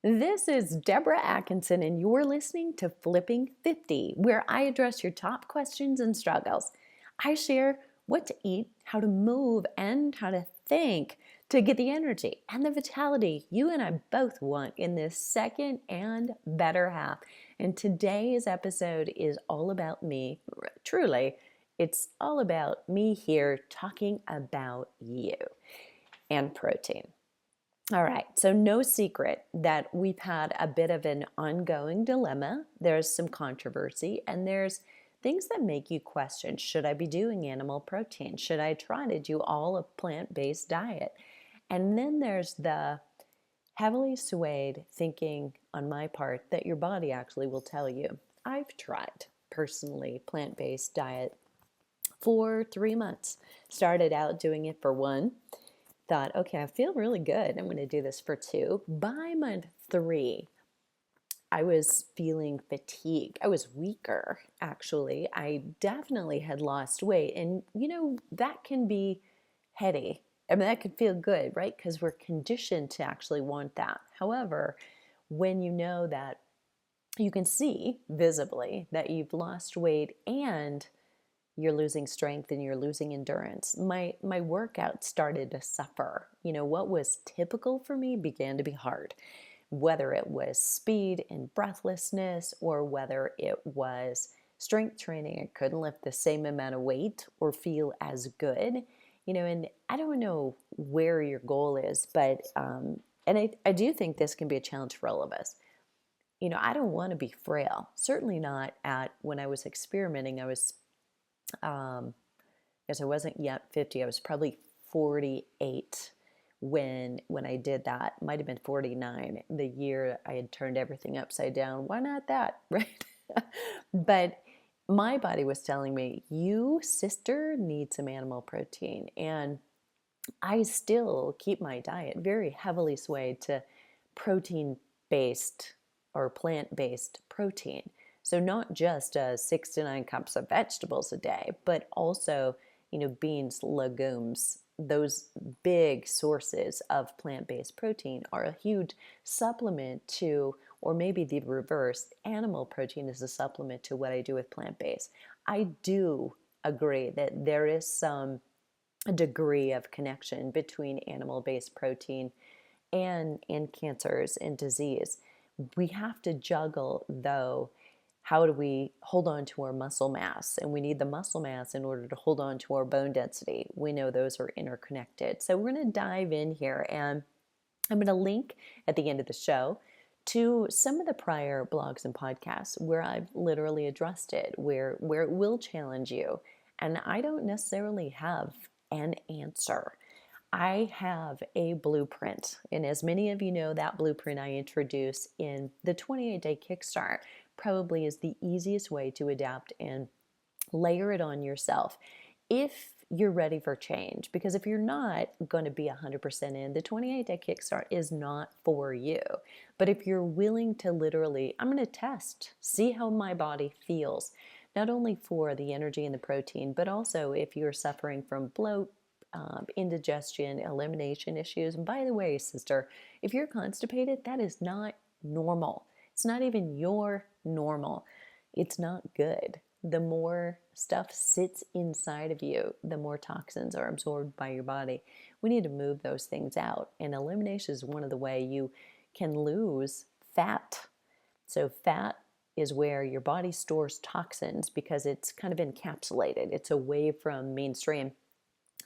This is Debra Atkinson, and you're listening to Flipping 50, where I address your top questions and struggles. I share what to eat, how to move, and how to think to get the energy and the vitality you and I both want in this second and better half. And today's episode is all about me. Truly, it's all about me here talking about you and protein. All right, so no secret that we've had a bit of an ongoing dilemma. There's some controversy, and there's things that make you question, should I be doing animal protein? Should I try to do all a plant-based diet? And then there's the heavily swayed thinking on my part that your body actually will tell you. I've tried personally plant-based diet for 3 months. Started out doing it for one. Thought, okay, I feel really good. I'm going to do this for 2. By month 3, I was feeling fatigued. I was weaker, actually. I definitely had lost weight. And, that can be heady. I mean, that can feel good, right? Because we're conditioned to actually want that. However, when you know that you can see visibly that you've lost weight and you're losing strength and you're losing endurance. My workout started to suffer. What was typical for me began to be hard, whether it was speed and breathlessness or whether it was strength training. I couldn't lift the same amount of weight or feel as good. And I don't know where your goal is, but and I do think this can be a challenge for all of us. I don't want to be frail. Certainly not when I was experimenting. I was because I wasn't yet 50. I was probably 48 when I did that. Might have been 49, the year I had turned everything upside down. Why not that, right? But my body was telling me, you, sister, need some animal protein. And I still keep my diet very heavily swayed to protein-based or plant-based protein. So not just 6 to 9 cups of vegetables a day, but also, beans, legumes. Those big sources of plant-based protein are a huge supplement to, or maybe the reverse, animal protein is a supplement to what I do with plant-based. I do agree that there is some degree of connection between animal-based protein and cancers and disease. We have to juggle, though, how do we hold on to our muscle mass? And we need the muscle mass in order to hold on to our bone density. We know those are interconnected. So we're going to dive in here, and I'm going to link at the end of the show to some of the prior blogs and podcasts where I've literally addressed it, where it will challenge you. And I don't necessarily have an answer. I have a blueprint, and as many of you know, that blueprint I introduce in the 28-day Kickstart probably is the easiest way to adapt and layer it on yourself if you're ready for change. Because if you're not going to be 100% in, the 28-day Kickstart is not for you. But if you're willing to literally, I'm going to test, see how my body feels, not only for the energy and the protein, but also if you're suffering from bloat, indigestion, elimination issues. And by the way, sister, if you're constipated, that is not normal. It's not even your normal. It's not good. The more stuff sits inside of you, the more toxins are absorbed by your body. We need to move those things out. And elimination is one of the ways you can lose fat. So fat is where your body stores toxins because it's kind of encapsulated. It's away from mainstream.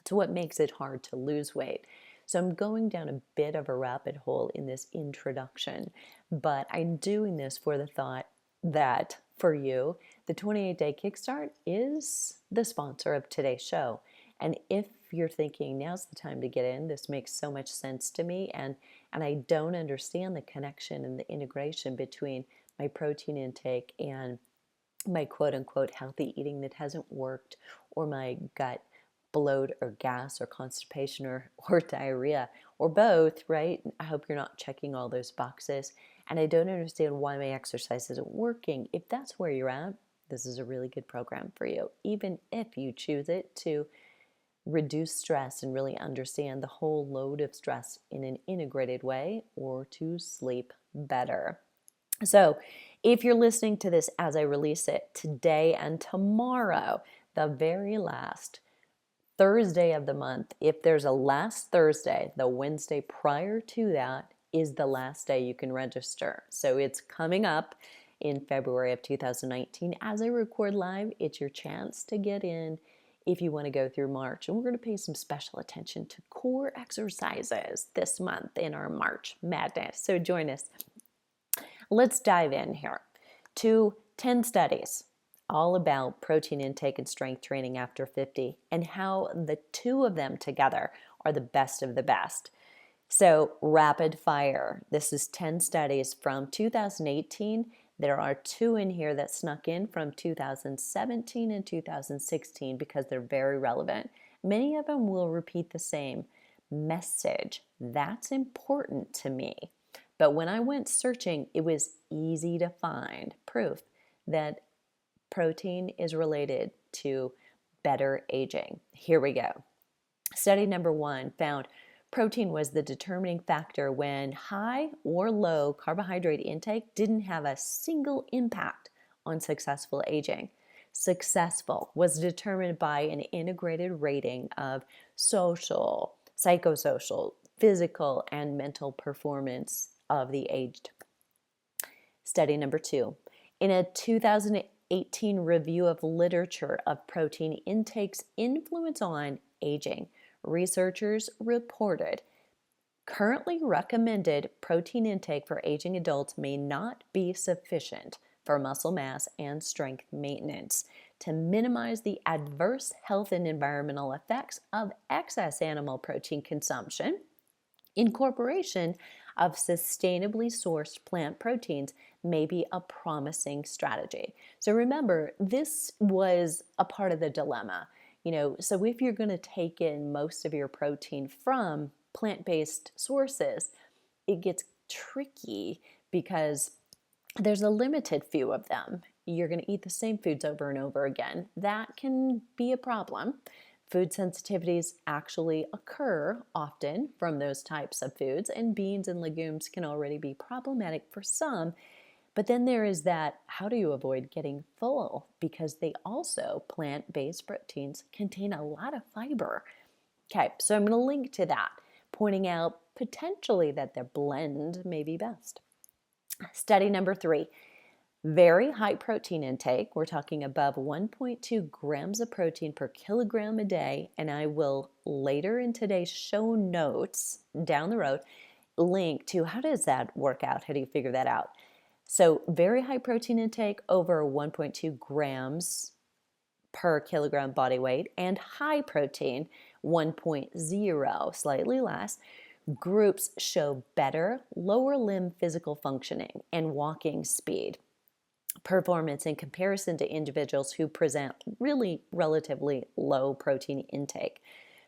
It's what makes it hard to lose weight. So I'm going down a bit of a rabbit hole in this introduction, but I'm doing this for the thought that for you, the 28-day Kickstart is the sponsor of today's show. And if you're thinking, now's the time to get in, this makes so much sense to me, and I don't understand the connection and the integration between my protein intake and my quote-unquote healthy eating that hasn't worked, or my gut bloat or gas or constipation or diarrhea or both, right? I hope you're not checking all those boxes. And I don't understand why my exercise isn't working. If that's where you're at, this is a really good program for you, even if you choose it to reduce stress and really understand the whole load of stress in an integrated way, or to sleep better. So if you're listening to this as I release it today and tomorrow, the very last Thursday of the month, if there's a last Thursday, the Wednesday prior to that is the last day you can register. So it's coming up in February of 2019. As I record live, it's your chance to get in if you want to go through March. And we're going to pay some special attention to core exercises this month in our March Madness. So join us. Let's dive in here to 10 studies all about protein intake and strength training after 50 and how the two of them together are the best of the best. So rapid fire. This is 10 studies from 2018. There are 2 in here that snuck in from 2017 and 2016 because they're very relevant. Many of them will repeat the same message. That's important to me. But when I went searching, it was easy to find proof that protein is related to better aging. Here we go. Study number 1 found protein was the determining factor when high or low carbohydrate intake didn't have a single impact on successful aging. Successful was determined by an integrated rating of social, psychosocial, physical, and mental performance of the aged. Study number 2. In a 2018 review of literature of protein intake's influence on aging, researchers reported currently recommended protein intake for aging adults may not be sufficient for muscle mass and strength maintenance. To minimize the adverse health and environmental effects of excess animal protein consumption, incorporation of sustainably sourced plant proteins may be a promising strategy. So remember, this was a part of the dilemma. So if you're going to take in most of your protein from plant-based sources, it gets tricky because there's a limited few of them. You're going to eat the same foods over and over again. That can be a problem. Food sensitivities actually occur often from those types of foods, and beans and legumes can already be problematic for some. But then there is that, how do you avoid getting full? Because they also, plant-based proteins, contain a lot of fiber. Okay, so I'm going to link to that, pointing out potentially that the blend may be best. Study number 3. Very high protein intake. We're talking above 1.2 grams of protein per kilogram a day. And I will later in today's show notes down the road link to how does that work out? How do you figure that out? So very high protein intake over 1.2 grams per kilogram body weight, and high protein 1.0, slightly less. Groups show better lower limb physical functioning and walking speed performance in comparison to individuals who present really relatively low protein intake.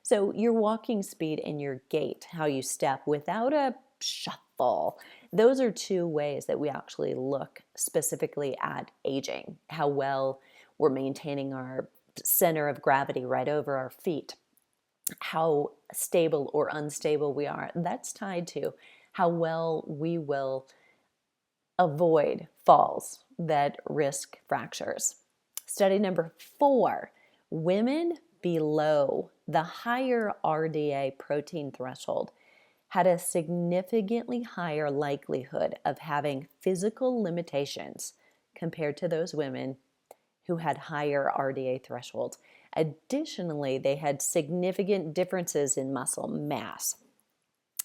So your walking speed and your gait, how you step without a shuffle, those are 2 ways that we actually look specifically at aging, how well we're maintaining our center of gravity right over our feet, how stable or unstable we are. That's tied to how well we will avoid falls that risk fractures. Study number 4, women below the higher RDA protein threshold had a significantly higher likelihood of having physical limitations compared to those women who had higher RDA thresholds. Additionally, they had significant differences in muscle mass.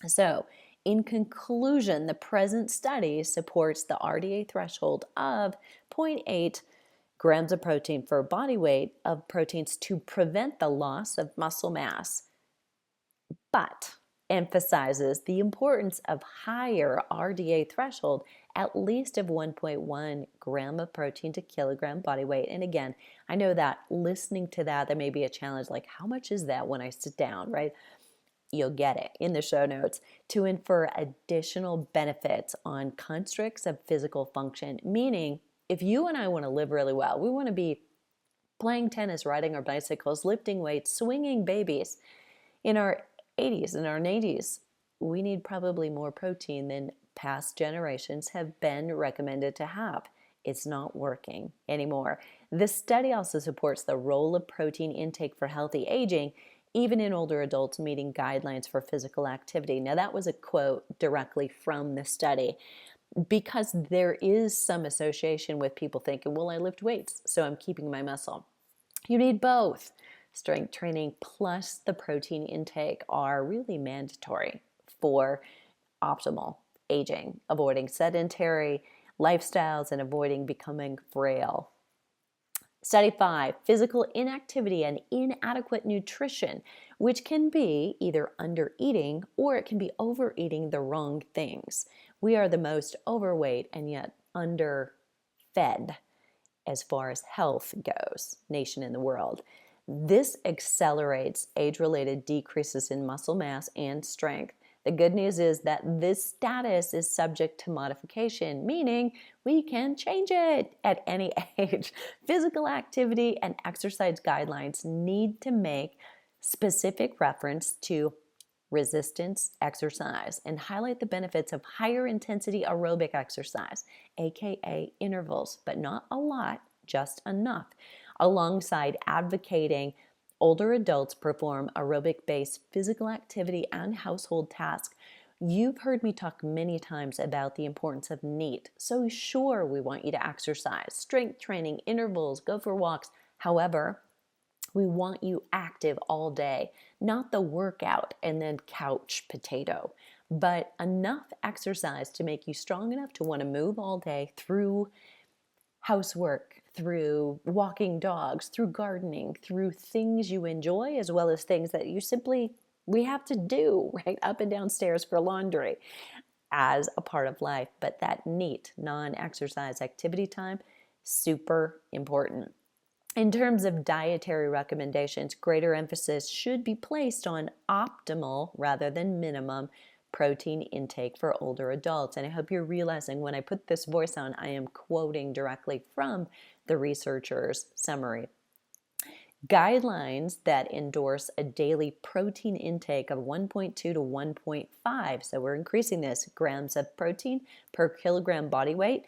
So, in conclusion, the present study supports the RDA threshold of 0.8 grams of protein for body weight of proteins to prevent the loss of muscle mass, but emphasizes the importance of higher RDA threshold, at least of 1.1 gram of protein to kilogram body weight. And again, I know that listening to that, there may be a challenge like, how much is that when I sit down, right? You'll get it in the show notes to infer additional benefits on constructs of physical function, meaning if you and I want to live really well, we want to be playing tennis, riding our bicycles, lifting weights, swinging babies in our 80s and our 90s, we need probably more protein than past generations have been recommended to have. It's not working anymore. This study also supports the role of protein intake for healthy aging, even in older adults meeting guidelines for physical activity. Now, that was a quote directly from the study, because there is some association with people thinking, well, I lift weights, so I'm keeping my muscle. You need both. Strength training plus the protein intake are really mandatory for optimal aging, avoiding sedentary lifestyles and avoiding becoming frail. Study 5, physical inactivity and inadequate nutrition, which can be either undereating or it can be overeating the wrong things. We are the most overweight and yet underfed as far as health goes, nation in the world. This accelerates age-related decreases in muscle mass and strength. The good news is that this status is subject to modification, meaning we can change it at any age. Physical activity and exercise guidelines need to make specific reference to resistance exercise and highlight the benefits of higher intensity aerobic exercise, aka intervals, but not a lot, just enough, alongside advocating older adults perform aerobic-based physical activity and household tasks. You've heard me talk many times about the importance of NEAT. So sure, we want you to exercise, strength training, intervals, go for walks. However, we want you active all day, not the workout and then couch potato, but enough exercise to make you strong enough to want to move all day through housework, through walking dogs, through gardening, through things you enjoy, as well as things that we have to do, right? Up and down stairs for laundry as a part of life. But that NEAT, non-exercise activity time, super important. In terms of dietary recommendations, greater emphasis should be placed on optimal rather than minimum protein intake for older adults. And I hope you're realizing when I put this voice on, I am quoting directly from the researcher's summary. Guidelines that endorse a daily protein intake of 1.2 to 1.5, so we're increasing this, grams of protein per kilogram body weight,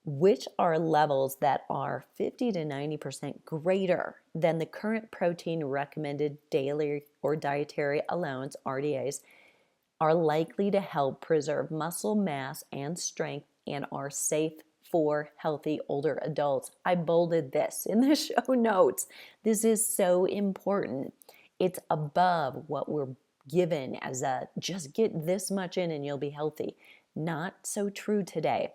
which are levels that are 50 to 90% greater than the current protein recommended daily or dietary allowance, RDAs, are likely to help preserve muscle mass and strength and are safe for healthy older adults. I bolded this in the show notes. This is so important. It's above what we're given as a just get this much in and you'll be healthy. Not so true today.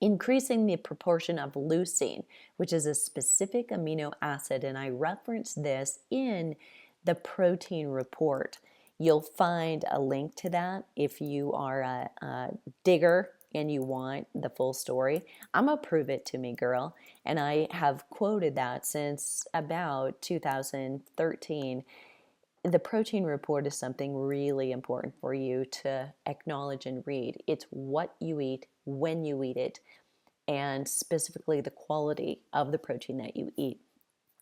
Increasing the proportion of leucine, which is a specific amino acid, and I reference this in the protein report. You'll find a link to that if you are a digger and you want the full story. I'm gonna prove it to me, girl. And I have quoted that since about 2013. The protein report is something really important for you to acknowledge and read. It's what you eat, when you eat it, and specifically the quality of the protein that you eat.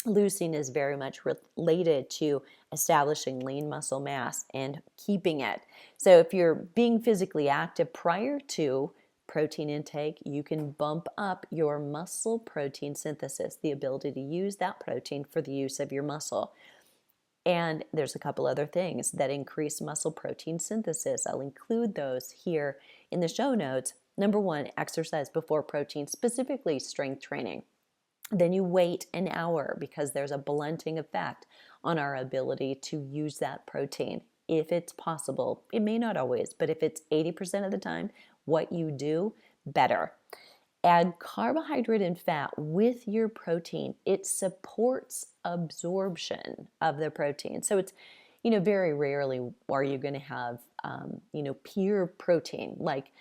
Leucine is very much related to establishing lean muscle mass and keeping it. So if you're being physically active prior to protein intake, you can bump up your muscle protein synthesis, the ability to use that protein for the use of your muscle. And there's a couple other things that increase muscle protein synthesis. I'll include those here in the show notes. Number 1, exercise before protein, specifically strength training. Then you wait an hour because there's a blunting effect on our ability to use that protein. If it's possible, it may not always, but if it's 80% of the time, what you do, better. Add carbohydrate and fat with your protein. It supports absorption of the protein. So it's, very rarely are you going to have, pure protein, like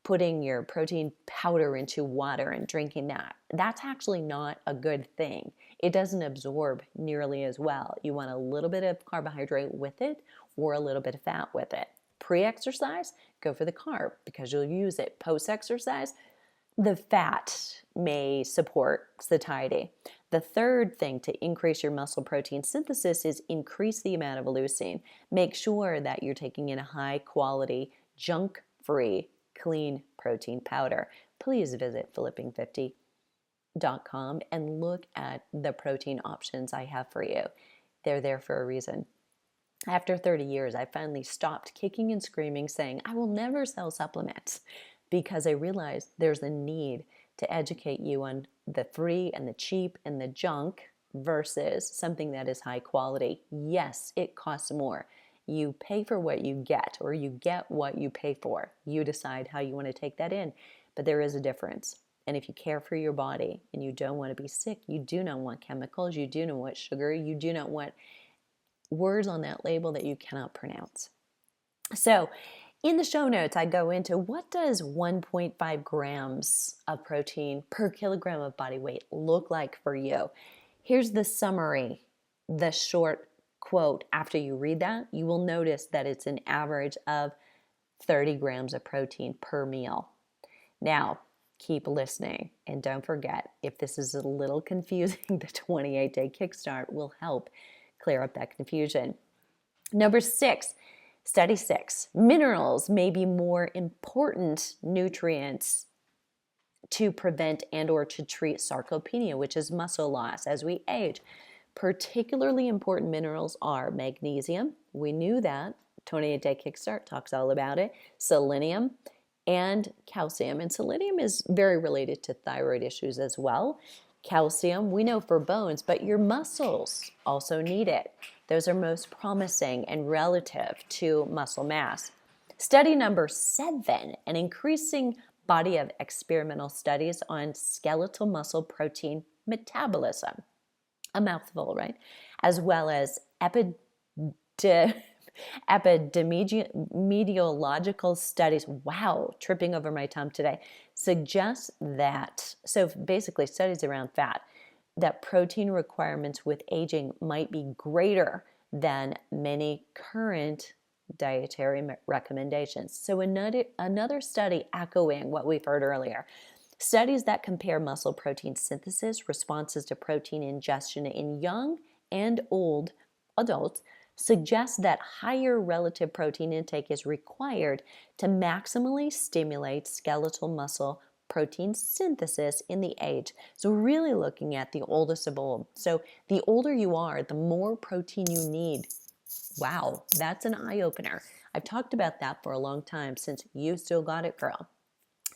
putting your protein powder into water and drinking that. That's actually not a good thing. It doesn't absorb nearly as well. You want a little bit of carbohydrate with it or a little bit of fat with it. Pre-exercise, go for the carb because you'll use it. Post-exercise, the fat may support satiety. The third thing to increase your muscle protein synthesis is increase the amount of leucine. Make sure that you're taking in a high quality, junk-free clean protein powder, please visit flipping50.com and look at the protein options I have for you. They're there for a reason. After 30 years, I finally stopped kicking and screaming, saying, I will never sell supplements, because I realized there's a need to educate you on the free and the cheap and the junk versus something that is high quality. Yes, it costs more. You pay for what you get, or you get what you pay for. You decide how you want to take that in, but there is a difference. And if you care for your body and you don't want to be sick, you do not want chemicals, you do not want sugar, you do not want words on that label that you cannot pronounce. So in the show notes, I go into what does 1.5 grams of protein per kilogram of body weight look like for you. Here's the summary, the short quote. After you read that, you will notice that it's an average of 30 grams of protein per meal. Now, keep listening, and don't forget, if this is a little confusing, the 28-day kickstart will help clear up that confusion. Number 6, study 6, minerals may be more important nutrients to prevent and or to treat sarcopenia, which is muscle loss as we age. Particularly important minerals are magnesium. We knew that. 28-day kickstart talks all about it. Selenium and calcium. And selenium is very related to thyroid issues as well. Calcium, we know for bones, but your muscles also need it. Those are most promising and relative to muscle mass. Study number 7, an increasing body of experimental studies on skeletal muscle protein metabolism. A mouthful, right? As well as epidemiological studies, wow, tripping over my tongue today, suggest that, so basically studies around fat, that protein requirements with aging might be greater than many current dietary recommendations. So another study echoing what we've heard earlier. Studies that compare muscle protein synthesis responses to protein ingestion in young and old adults suggest that higher relative protein intake is required to maximally stimulate skeletal muscle protein synthesis in the age. So really looking at the oldest of old. So the older you are, the more protein you need. Wow, that's an eye-opener. I've talked about that for a long time, since you still got it, girl.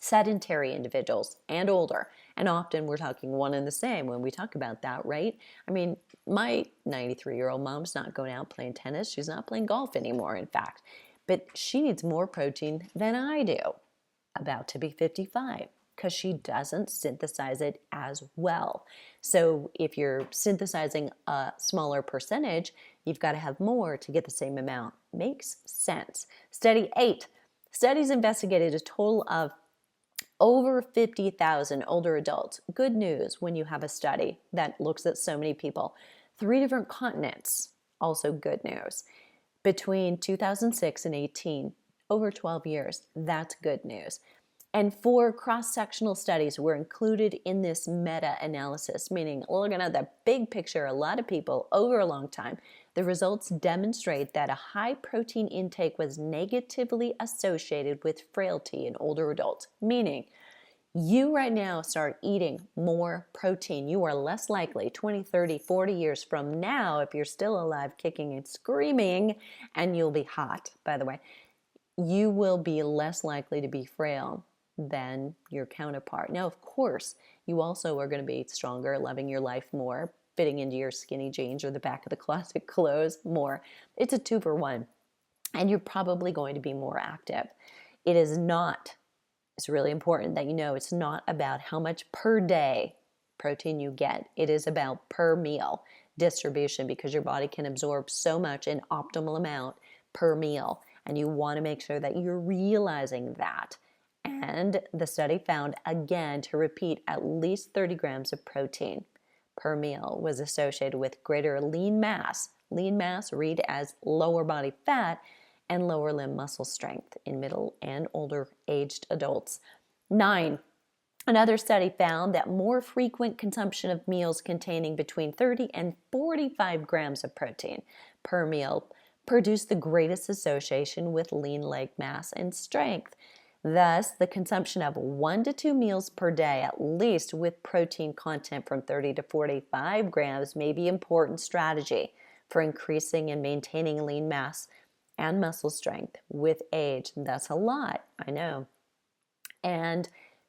Sedentary individuals and older, and often we're talking one and the same when we talk about that, right? I mean, my 93-year-old mom's not going out playing tennis. She's not playing golf anymore, in fact. But she needs more protein than I do, about to be 55, because she doesn't synthesize it as well. So if you're synthesizing a smaller percentage, you've got to have more to get the same amount. Makes sense. Study 8. Studies investigated a total of over 50,000 older adults. Good news when you have a study that looks at so many people. 3 different continents, also good news. Between 2006 and 18, over 12 years, that's good news. And 4 cross-sectional studies were included in this meta-analysis, meaning looking at the big picture, a lot of people over a long time. The results demonstrate that a high protein intake was negatively associated with frailty in older adults, meaning you right now start eating more protein. You are less likely 20, 30, 40 years from now, if you're still alive, kicking and screaming, and you'll be hot, by the way, you will be less likely to be frail than your counterpart. Now, of course, you also are going to be stronger, loving your life more, fitting into your skinny jeans or the back of the closet clothes more. It's a 2-for-1, and you're probably going to be more active. It is not, it's really important that you know, it's not about how much per day protein you get. It is about per meal distribution, because your body can absorb so much in optimal amount per meal, and you want to make sure that you're realizing that. And the study found, again, to repeat, at least 30 grams of protein per meal was associated with greater lean mass. Lean mass, read as lower body fat, and lower limb muscle strength in middle and older aged adults. 9, another study found that more frequent consumption of meals containing between 30 and 45 grams of protein per meal produced the greatest association with lean leg mass and strength. Thus, the consumption of 1 to 2 meals per day, at least with protein content from 30 to 45 grams, may be an important strategy for increasing and maintaining lean mass and muscle strength with age. That's a lot, I know. And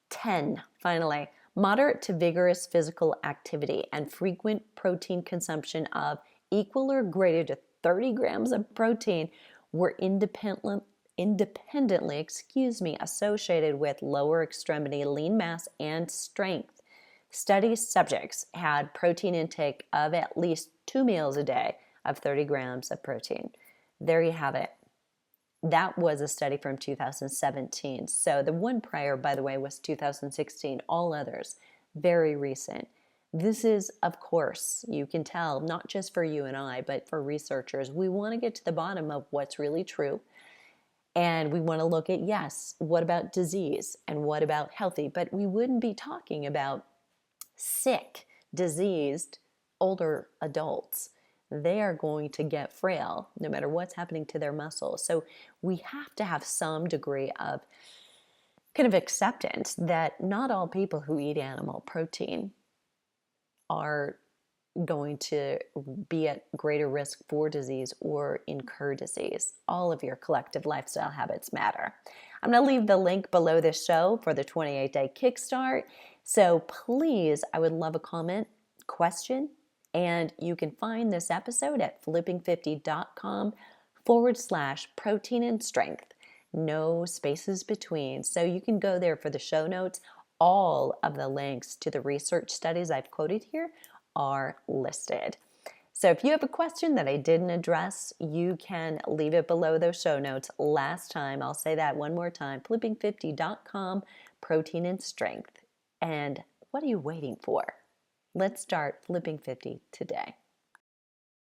10, finally, moderate to vigorous physical activity and frequent protein consumption of equal or greater to 30 grams of protein were independently associated with lower extremity lean mass and strength. Study subjects had protein intake of at least 2 meals a day of 30 grams of protein. There you have it. That was a study from 2017. So the one prior, by the way, was 2016. All others, very recent. This is, of course, you can tell, not just for you and I, but for researchers. We want to get to the bottom of what's really true. And we want to look at, yes, what about disease and what about healthy? But we wouldn't be talking about sick, diseased, older adults. They are going to get frail no matter what's happening to their muscles. So we have to have some degree of kind of acceptance that not all people who eat animal protein are going to be at greater risk for disease or incur disease. All of your collective lifestyle habits matter. I'm going to leave the link below this show for the 28-day kickstart. So please, I would love a comment, question, and you can find this episode at flipping50.com/protein and strength. No spaces between. So you can go there for the show notes. All of the links to the research studies I've quoted here are listed. So if you have a question that I didn't address, you can leave it below those show notes. Last time, I'll say that one more time, flipping50.com/protein and strength. And what are you waiting for? Let's start flipping 50 today.